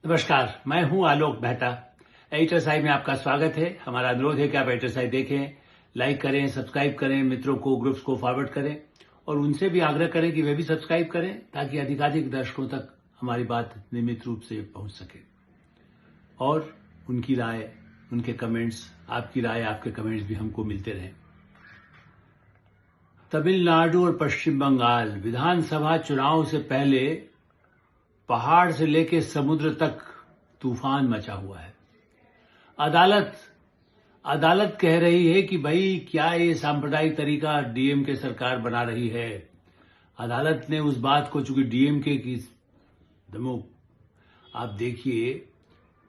नमस्कार, मैं हूं आलोक मेहता। एडिटर्स आई में आपका स्वागत है। हमारा अनुरोध है कि आप एडिटर्स आई देखें, लाइक करें, सब्सक्राइब करें, मित्रों को, ग्रुप्स को फॉरवर्ड करें और उनसे भी आग्रह करें कि वे भी सब्सक्राइब करें ताकि अधिकाधिक दर्शकों तक हमारी बात नियमित रूप से पहुंच सके। और उनकी राय, उनके कमेंट्स, आपकी राय, आपके कमेंट्स भी हमको मिलते रहें। तमिलनाडु और पश्चिम बंगाल विधानसभा चुनाव से पहले पहाड़ से लेकर समुद्र तक तूफान मचा हुआ है। अदालत कह रही है कि भाई क्या ये सांप्रदायिक तरीका डीएमके सरकार बना रही है। अदालत ने उस बात को, चूंकि डीएमके की दमो, आप देखिए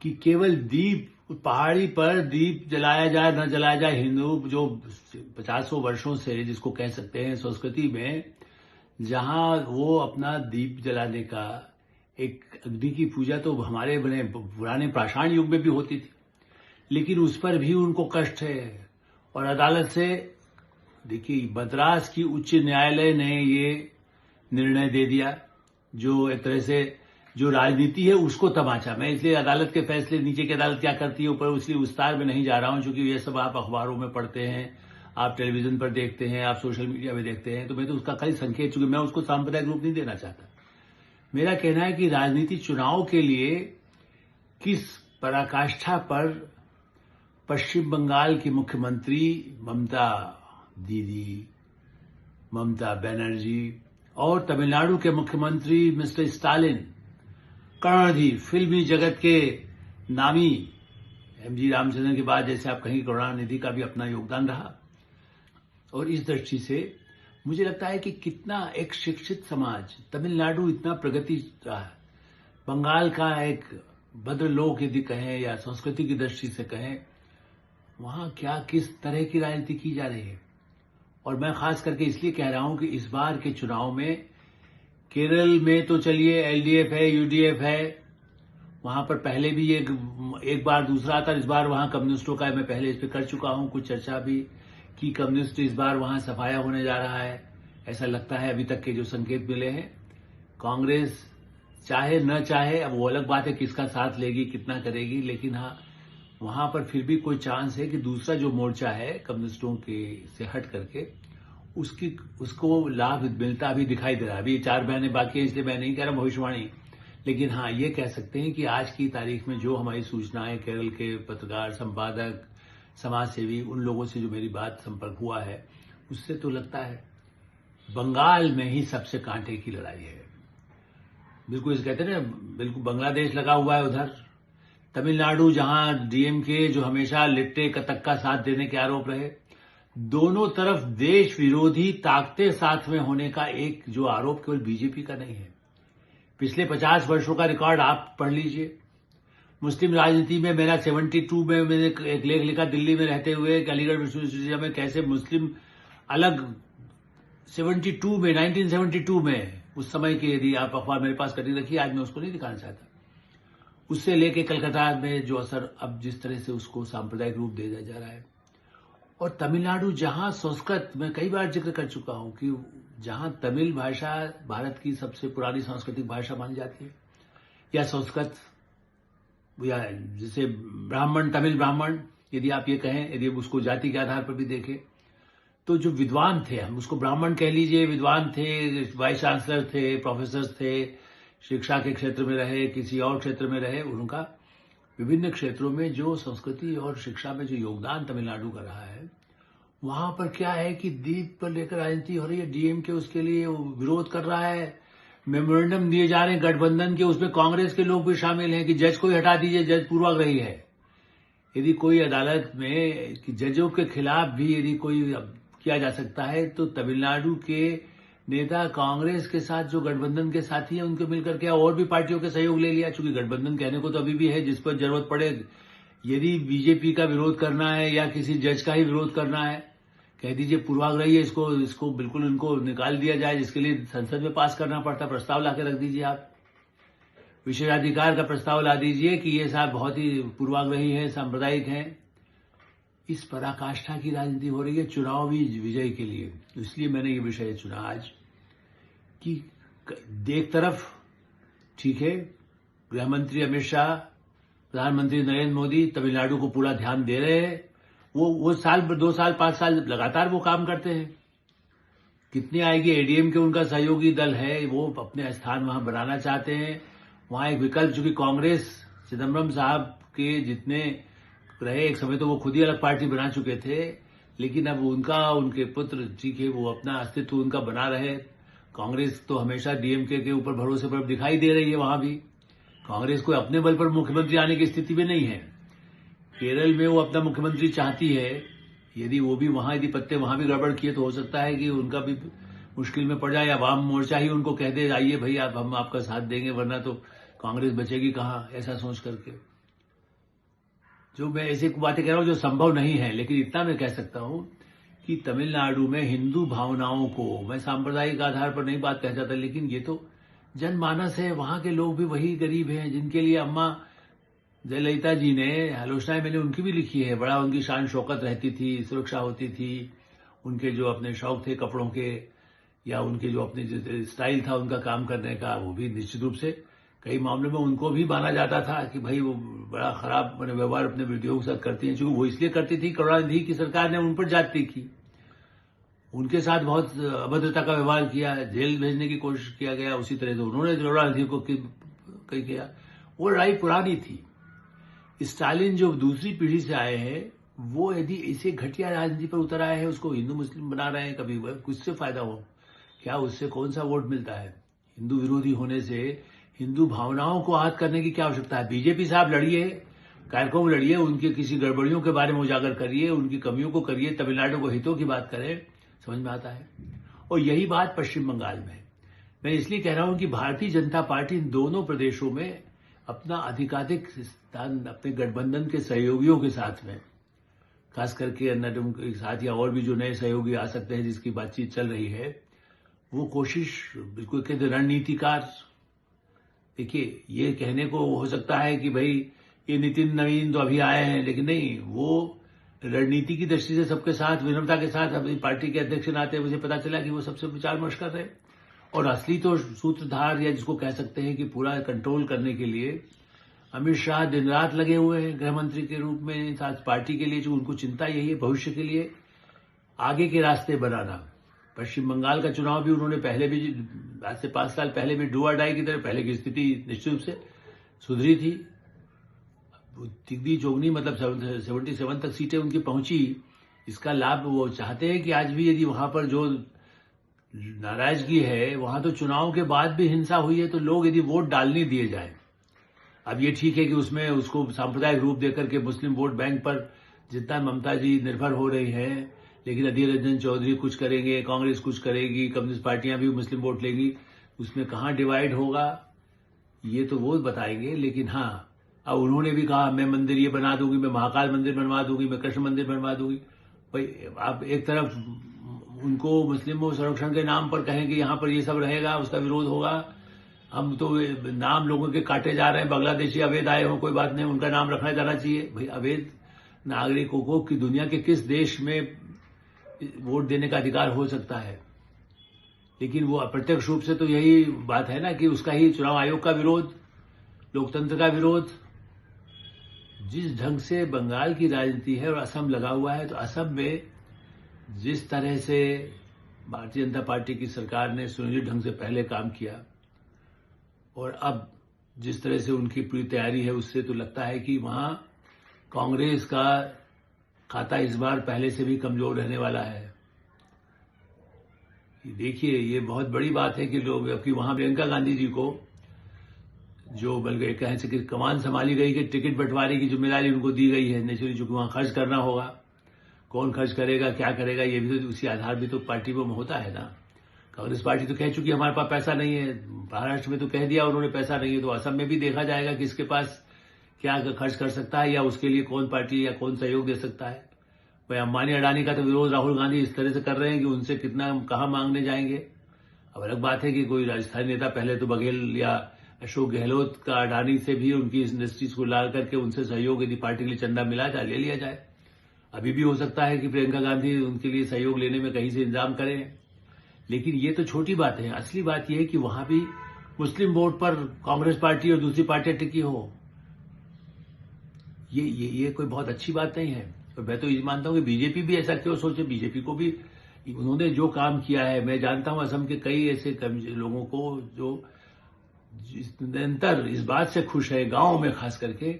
कि केवल दीप, पहाड़ी पर दीप जलाया जाए न जलाया जाए, हिंदू जो 50 वर्षों से, जिसको कह सकते हैं संस्कृति में, जहां वो अपना दीप जलाने का, एक अग्नि की पूजा तो हमारे बने पुराने पाषाण युग में भी होती थी, लेकिन उस पर भी उनको कष्ट है। और अदालत से देखिए, मद्रास की उच्च न्यायालय ने ये निर्णय दे दिया, जो एक तरह से जो राजनीति है उसको तमाचा। मैं इसलिए अदालत के फैसले, नीचे की अदालत क्या करती है ऊपर, उसलिए विस्तार में नहीं जा रहा हूं, क्योंकि ये सब आप अखबारों में पढ़ते हैं, आप टेलीविजन पर देखते हैं, आप सोशल मीडिया में देखते हैं, तो मैं तो उसका खाली संकेत, चूंकि मैं उसको सांप्रदायिक रूप नहीं देना चाहता। मेरा कहना है कि राजनीति चुनाव के लिए किस पराकाष्ठा पर पश्चिम बंगाल की मुख्यमंत्री ममता बनर्जी और तमिलनाडु के मुख्यमंत्री मिस्टर स्टालिन, करुणानिधि, फिल्मी जगत के नामी एमजी रामचंद्रन के बाद, जैसे आप कहीं, करुणानिधि का भी अपना योगदान रहा। और इस दृष्टि से मुझे लगता है कि कितना एक शिक्षित समाज, तमिलनाडु इतना प्रगति रहा है, बंगाल का एक भद्रलोक यदि कहें या संस्कृति की दृष्टि से कहें, वहां क्या किस तरह की राजनीति की जा रही है। और मैं खास करके इसलिए कह रहा हूं कि इस बार के चुनाव में केरल में तो चलिए एलडीएफ है, यूडीएफ है, वहां पर पहले भी एक बार दूसरा था, इस बार वहां कम्युनिस्टों का, मैं पहले इस पर कर चुका हूं कुछ चर्चा भी, कि कम्युनिस्ट इस बार वहां सफाया होने जा रहा है, ऐसा लगता है अभी तक के जो संकेत मिले हैं। कांग्रेस चाहे न चाहे, अब वो अलग बात है किसका साथ लेगी, कितना करेगी, लेकिन हाँ, वहां पर फिर भी कोई चांस है कि दूसरा जो मोर्चा है कम्युनिस्टों के से हट करके, उसको लाभ मिलता अभी दिखाई दे रहा है। अभी 4 महीने बाकी है, इसलिए मैं नहीं कह रहा भविष्यवाणी, लेकिन हाँ, ये कह सकते हैं कि आज की तारीख में जो हमारी सूचनाएं, केरल के पत्रकार, संपादक, समाजसेवी, उन लोगों से जो मेरी बात संपर्क हुआ है, उससे तो लगता है बंगाल में ही सबसे कांटे की लड़ाई है। बिल्कुल इसे कहते हैं ना, बिल्कुल बांग्लादेश लगा हुआ है उधर। तमिलनाडु, जहां डीएमके जो हमेशा लिट्टे कतक का साथ देने के आरोप रहे, दोनों तरफ देश विरोधी ताकतें साथ में होने का एक जो आरोप केवल बीजेपी का नहीं है, पिछले 50 वर्षों का रिकॉर्ड आप पढ़ लीजिए। मुस्लिम राजनीति में मेरा 72 में मैंने एक लेख लिखा, दिल्ली में रहते हुए, अलीगढ़ विश्वविद्यालय में, कैसे मुस्लिम अलग 1972 में, उस समय की यदि आप अखबार मेरे पास कटी रखी, आज मैं उसको नहीं दिखाना चाहता, उससे लेके कलकत्ता में जो असर, अब जिस तरह से उसको सांप्रदायिक रूप दिया जा रहा है। और तमिलनाडु, जहां संस्कृत, मैं कई बार जिक्र कर चुका हूं कि जहां तमिल भाषा भारत की सबसे पुरानी सांस्कृतिक भाषा मानी जाती है, या संस्कृत, या जैसे ब्राह्मण, तमिल ब्राह्मण यदि आप ये कहें, यदि उसको जाति के आधार पर भी देखें, तो जो विद्वान थे, हम उसको ब्राह्मण कह लीजिए, विद्वान थे, वाइस चांसलर थे, प्रोफेसर थे, शिक्षा के क्षेत्र में रहे, किसी और क्षेत्र में रहे, उनका विभिन्न क्षेत्रों में जो संस्कृति और शिक्षा में जो योगदान तमिलनाडु का रहा है, वहां पर क्या है कि दीप पर लेकर राजनीति हो रही है। डीएमके उसके लिए विरोध कर रहा है, मेमोरेंडम दिए जा रहे हैं गठबंधन के, उसमें कांग्रेस के लोग भी शामिल हैं कि जज को ही हटा दीजिए, जज पूर्वाग्रही है। यदि कोई अदालत में कि जजों के खिलाफ भी यदि कोई किया जा सकता है, तो तमिलनाडु के नेता कांग्रेस के साथ जो गठबंधन के साथी हैं, उनके मिलकर के और भी पार्टियों के सहयोग ले लिया, चूंकि गठबंधन कहने को तो अभी भी है, जिस पर जरूरत पड़े, यदि बीजेपी का विरोध करना है या किसी जज का ही विरोध करना है, कह दीजिए पूर्वाग्रही है, इसको बिल्कुल इनको निकाल दिया जाए, जिसके लिए संसद में पास करना पड़ता, प्रस्ताव लाके रख दीजिए, आप विशेषाधिकार का प्रस्ताव ला दीजिए कि ये साहब बहुत ही पूर्वाग्रही है, सांप्रदायिक है। इस पराकाष्ठा की राजनीति हो रही है चुनावी विजय के लिए। इसलिए मैंने ये विषय चुना आज कि एक तरफ ठीक है, गृह मंत्री अमित शाह, प्रधानमंत्री नरेंद्र मोदी तमिलनाडु को पूरा ध्यान दे रहे हैं। वो साल 2 साल 5 साल लगातार वो काम करते हैं। कितनी आएगी? एडीएम के उनका सहयोगी दल है, वो अपने स्थान वहां बनाना चाहते हैं। वहां एक विकल्प, चूंकि कांग्रेस चिदम्बरम साहब के जितने रहे, एक समय तो वो खुद ही अलग पार्टी बना चुके थे, लेकिन अब उनके पुत्र, ठीक है, वो अपना अस्तित्व उनका बना रहे। कांग्रेस तो हमेशा डीएमके के ऊपर भरोसे पर दिखाई दे रही है। वहां भी कांग्रेस को अपने बल पर मुख्यमंत्री आने की स्थिति में नहीं है। केरल में वो अपना मुख्यमंत्री चाहती है। यदि वो भी वहां पत्ते वहां भी गड़बड़ किए तो हो सकता है कि उनका भी मुश्किल में पड़ जाए, या वाम मोर्चा ही उनको कह दे आइए भाई आप, हम आपका साथ देंगे, वरना तो कांग्रेस बचेगी कहां, ऐसा सोच करके। जो मैं ऐसी बातें कह रहा हूं जो संभव नहीं है, लेकिन इतना मैं कह सकता हूं कि तमिलनाडु में हिंदू भावनाओं को, मैं सांप्रदायिक आधार पर नहीं बात कह चाहता, लेकिन ये तो जनमानस है। वहां के लोग भी वही गरीब हैं जिनके लिए अम्मा जयललिता जी ने, आलोचनाएं मैंने उनकी भी लिखी है, बड़ा उनकी शान शौकत रहती थी, सुरक्षा होती थी, उनके जो अपने शौक थे कपड़ों के, या उनके जो अपने जो स्टाइल था उनका काम करने का, वो भी निश्चित रूप से कई मामलों में उनको भी माना जाता था कि भाई वो बड़ा खराब व्यवहार अपने बेटियों के साथ करती हैं, क्योंकि वो इसलिए करती थी करुणानिधि की सरकार ने उन पर जाती की, उनके साथ बहुत अभद्रता का व्यवहार किया, जेल भेजने की कोशिश किया गया। उसी तरह से उन्होंने करुणानिधि को कई किया। वो लड़ाई पुरानी थी। स्टालिन जो दूसरी पीढ़ी से आए हैं, वो यदि इसे घटिया राजनीति पर उतर आए हैं, उसको हिंदू मुस्लिम बना रहे हैं, कभी कुछ से फायदा हो क्या, उससे कौन सा वोट मिलता है? हिंदू विरोधी होने से हिंदू भावनाओं को आहत करने की क्या आवश्यकता है? बीजेपी साहब लड़िए, कार्यक्रम लड़िए, उनके किसी गड़बड़ियों के बारे में उजागर करिए, उनकी कमियों को करिए, तमिलनाडु को हितों की बात करें, समझ में आता है। और यही बात पश्चिम बंगाल में मैं इसलिए कह रहा हूं कि भारतीय जनता पार्टी इन दोनों प्रदेशों में अपना अधिकाधिक स्थान अपने गठबंधन के सहयोगियों के साथ में, खास करके अन्नाडीएमके के साथ या और भी जो नए सहयोगी आ सकते हैं जिसकी बातचीत चल रही है, वो कोशिश बिल्कुल कहते रणनीतिकार। देखिए, ये कहने को हो सकता है कि भाई ये नितिन नवीन तो अभी आए हैं, लेकिन नहीं, वो रणनीति की दृष्टि से सबके साथ विनम्रता के साथ अपनी पार्टी के अध्यक्ष नाते मुझे पता चला कि वो सबसे विचार विमर्श कर रहे हैं। और असली तो सूत्रधार, या जिसको कह सकते हैं कि पूरा कंट्रोल करने के लिए अमित शाह दिन रात लगे हुए हैं गृह मंत्री के रूप में, साथ पार्टी के लिए जो उनको चिंता यही है भविष्य के लिए आगे के रास्ते बनाना। पश्चिम बंगाल का चुनाव भी उन्होंने पहले भी, आज से 5 साल पहले भी डू और डाई की तरह, पहले की स्थिति निश्चित रूप से सुधरी थी। तिगदी चोगनी मतलब 77 तक सीटें उनकी पहुंची। इसका लाभ वो चाहते हैं कि आज भी यदि वहां पर जो नाराजगी है, वहां तो चुनाव के बाद भी हिंसा हुई है, तो लोग यदि वोट डालने दिए जाए। अब ये ठीक है कि उसमें उसको सांप्रदायिक रूप देकर के मुस्लिम वोट बैंक पर जितना ममता जी निर्भर हो रही हैं, लेकिन अधीर रंजन चौधरी कुछ करेंगे, कांग्रेस कुछ करेगी, कम्युनिस्ट पार्टियां भी मुस्लिम वोट लेंगी, उसमें कहां डिवाइड होगा ये तो वो बताएंगे। लेकिन हाँ, अब उन्होंने भी कहा मैं मंदिर ये बना दूंगी, मैं महाकाल मंदिर बनवा दूंगी, मैं कृष्ण मंदिर बनवा दूंगी। भाई आप एक तरफ उनको मुस्लिमों संरक्षण के नाम पर कहें कि यहां पर ये सब रहेगा, उसका विरोध होगा, हम तो नाम लोगों के काटे जा रहे हैं, बांग्लादेशी अवैध आए हो कोई बात नहीं, उनका नाम रखा जाना चाहिए। भाई अवैध नागरिकों को कि दुनिया के किस देश में वोट देने का अधिकार हो सकता है? लेकिन वो अप्रत्यक्ष रूप से तो यही बात है ना कि उसका ही चुनाव आयोग का विरोध, लोकतंत्र का विरोध। जिस ढंग से बंगाल की राजनीति है और असम लगा हुआ है, तो असम में जिस तरह से भारतीय जनता पार्टी की सरकार ने सुनियोजित ढंग से पहले काम किया, और अब जिस तरह से उनकी पूरी तैयारी है, उससे तो लगता है कि वहां कांग्रेस का खाता इस बार पहले से भी कमजोर रहने वाला है। देखिए, ये बहुत बड़ी बात है कि लोग, कि वहां प्रियंका गांधी जी को जो बल्कि कहें से कि कमान संभाली गई कि टिकट बंटवारे की जिम्मेदारी उनको दी गई है, नेचुरली, चूंकि वहां खर्च करना होगा, कौन खर्च करेगा, क्या करेगा, ये भी तो उसी आधार भी तो पार्टी में होता है ना। कांग्रेस पार्टी तो कह चुकी है हमारे पास पैसा नहीं है, महाराष्ट्र में तो कह दिया उन्होंने पैसा नहीं है, तो असम में भी देखा जाएगा कि इसके पास क्या खर्च कर सकता है, या उसके लिए कौन पार्टी या कौन सहयोग दे सकता है। भाई अंबानी अडानी का तो विरोध राहुल गांधी इस तरह से कर रहे हैं कि उनसे कितना कहां मांगने जाएंगे। अब अलग बात है कि कोई राजस्थानी नेता, पहले तो बघेल या अशोक गहलोत का अडानी से भी उनकी इंडस्ट्रीज को ला करके उनसे सहयोग यदि पार्टी के लिए चंदा मिला जाए, ले लिया जाए। अभी भी हो सकता है कि प्रियंका गांधी उनके लिए सहयोग लेने में कहीं से इंतजाम करें, लेकिन ये तो छोटी बात है। असली बात यह है कि वहां भी मुस्लिम वोट पर कांग्रेस पार्टी और दूसरी पार्टियां टिकी हो, ये कोई बहुत अच्छी बात नहीं है। और मैं तो ये मानता हूं कि बीजेपी भी ऐसा क्यों सोचे। बीजेपी को भी उन्होंने जो काम किया है, मैं जानता हूं असम के कई ऐसे लोगों को जो निरंतर इस बात से खुश है, गांव में खास करके,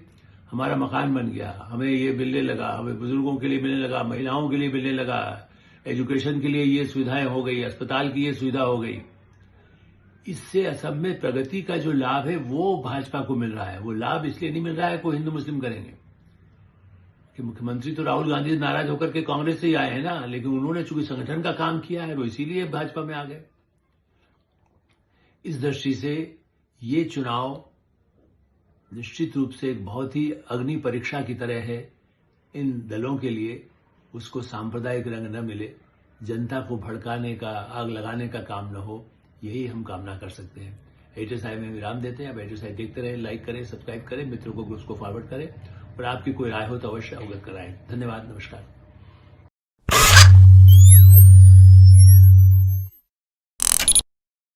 हमारा मकान बन गया, हमें ये मिलने लगा, हमें बुजुर्गों के लिए मिलने लगा, महिलाओं के लिए मिलने लगा, एजुकेशन के लिए ये सुविधाएं हो गई, अस्पताल की ये सुविधा हो गई। इससे असम में प्रगति का जो लाभ है वो भाजपा को मिल रहा है। वो लाभ इसलिए नहीं मिल रहा है कोई हिंदू मुस्लिम करेंगे कि मुख्यमंत्री तो राहुल गांधी से नाराज होकर के कांग्रेस से ही आए हैं ना, लेकिन उन्होंने चूंकि संगठन का काम किया है वो इसीलिए भाजपा में आ गए। इस दृष्टि से ये चुनाव निश्चित रूप से एक बहुत ही अग्नि परीक्षा की तरह है इन दलों के लिए। उसको सांप्रदायिक रंग न मिले, जनता को भड़काने का, आग लगाने का काम न हो, यही हम कामना कर सकते हैं। HSI में विराम देते हैं। अब HSI देखते रहें, लाइक करें, सब्सक्राइब करें, मित्रों को ग्रुप्स को फॉरवर्ड करें और आपकी कोई राय हो तो अवश्य अवगत कराएं। धन्यवाद, नमस्कार।